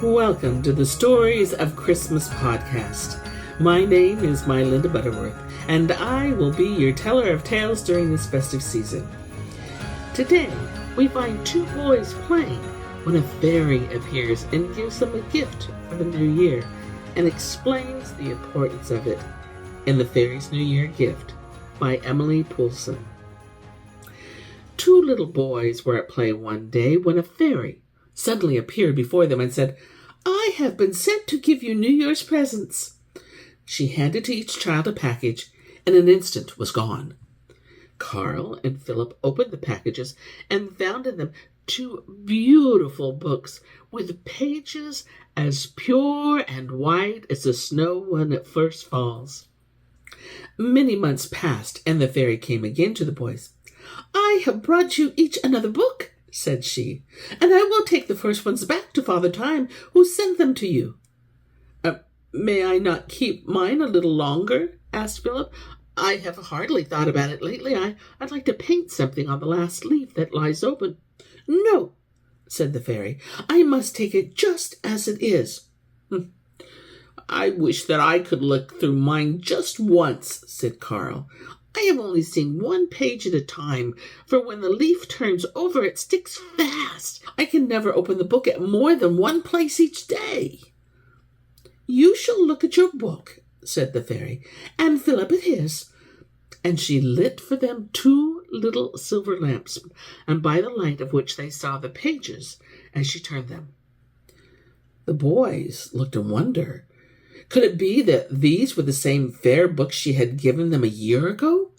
Welcome to the Stories of Christmas podcast. My name is MyLinda Butterworth, and I will be your teller of tales during this festive season. Today, we find two boys playing when a fairy appears and gives them a gift for the new year and explains the importance of it in The Fairy's New Year Gift by Emilie Poulsson. Two little boys were at play one day when a fairy suddenly appeared before them and said, "I have been sent to give you New Year's presents." She handed to each child a package and in an instant was gone. Carl and Phillip opened the packages and found in them two beautiful books with pages as pure and white as the snow when it first falls. Many months passed and the fairy came again to the boys. "I have brought you each another book," said she, "and I will take the first ones back to Father Time, who sent them to you." May I not keep mine a little longer?" asked Phillip. "I have hardly thought about it lately. I'd like to paint something on the last leaf that lies open." "No," said the fairy. "I must take it just as it is." "I wish that I could look through mine just once," said Carl. "I have only seen one page at a time, for when the leaf turns over it sticks fast. I can never open the book at more than one place each day." "You shall look at your book," said the fairy, "and Phillip at his." And she lit for them two little silver lamps, and by the light of which they saw the pages as she turned them. The boys looked in wonder. Could it be that these were the same fair books she had given them a year ago?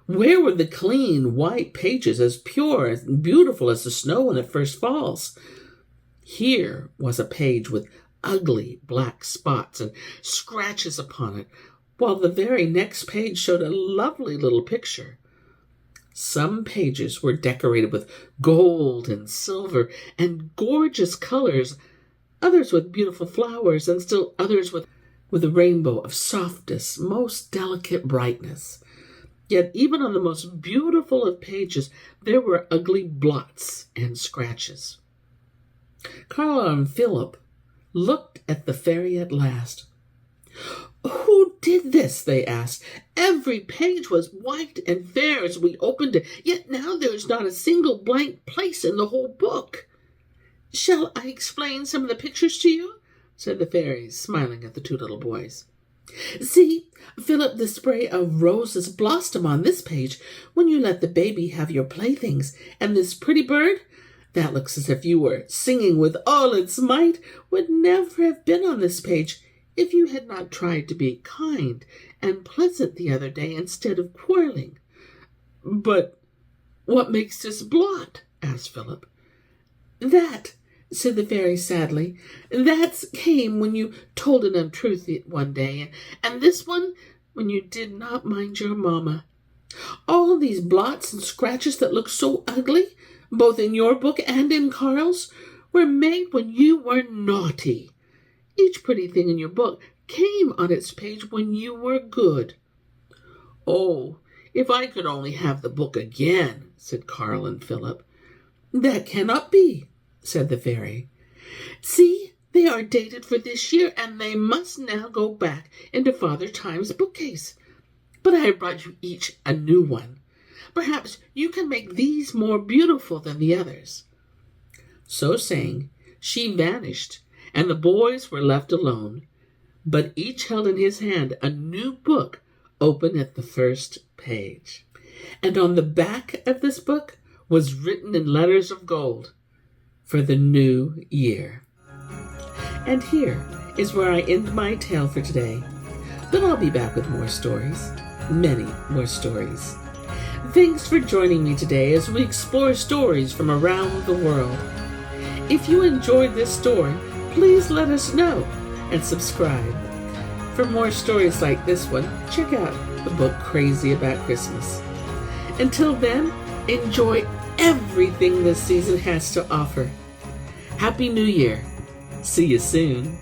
Where were the clean white pages, as pure and beautiful as the snow when it first falls? Here was a page with ugly black spots and scratches upon it, while the very next page showed a lovely little picture. Some pages were decorated with gold and silver and gorgeous colors, others with beautiful flowers, and still others with a rainbow of softest, most delicate brightness. Yet even on the most beautiful of pages, there were ugly blots and scratches. Carl and Phillip looked at the fairy at last. "Who did this?" they asked. "Every page was white and fair as we opened it, yet now there is not a single blank place in the whole book." "Shall I explain some of the pictures to you?" said the fairy, smiling at the two little boys. "See, Phillip, the spray of roses blossom on this page when you let the baby have your playthings, and this pretty bird, that looks as if you were singing with all its might, would never have been on this page if you had not tried to be kind and pleasant the other day instead of quarreling." "But what makes this blot?" asked Phillip. "That," said the fairy sadly, "that came when you told an untruth one day, and this one when you did not mind your mamma. All these blots and scratches that look so ugly, both in your book and in Carl's, were made when you were naughty. Each pretty thing in your book came on its page when you were good." "Oh, if I could only have the book again," said Carl and Phillip. "That cannot be," said the fairy. "See, they are dated for this year, and they must now go back into Father Time's bookcase. But I have brought you each a new one. Perhaps you can make these more beautiful than the others." So saying, she vanished, and the boys were left alone, but each held in his hand a new book open at the first page. And on the back of this book was written in letters of gold, "For the New Year." And here is where I end my tale for today. But I'll be back with more stories, many more stories. Thanks for joining me today as we explore stories from around the world. If you enjoyed this story, please let us know and subscribe. For more stories like this one, check out the book Crazy About Christmas. Until then, enjoy everything this season has to offer. Happy New Year. See you soon.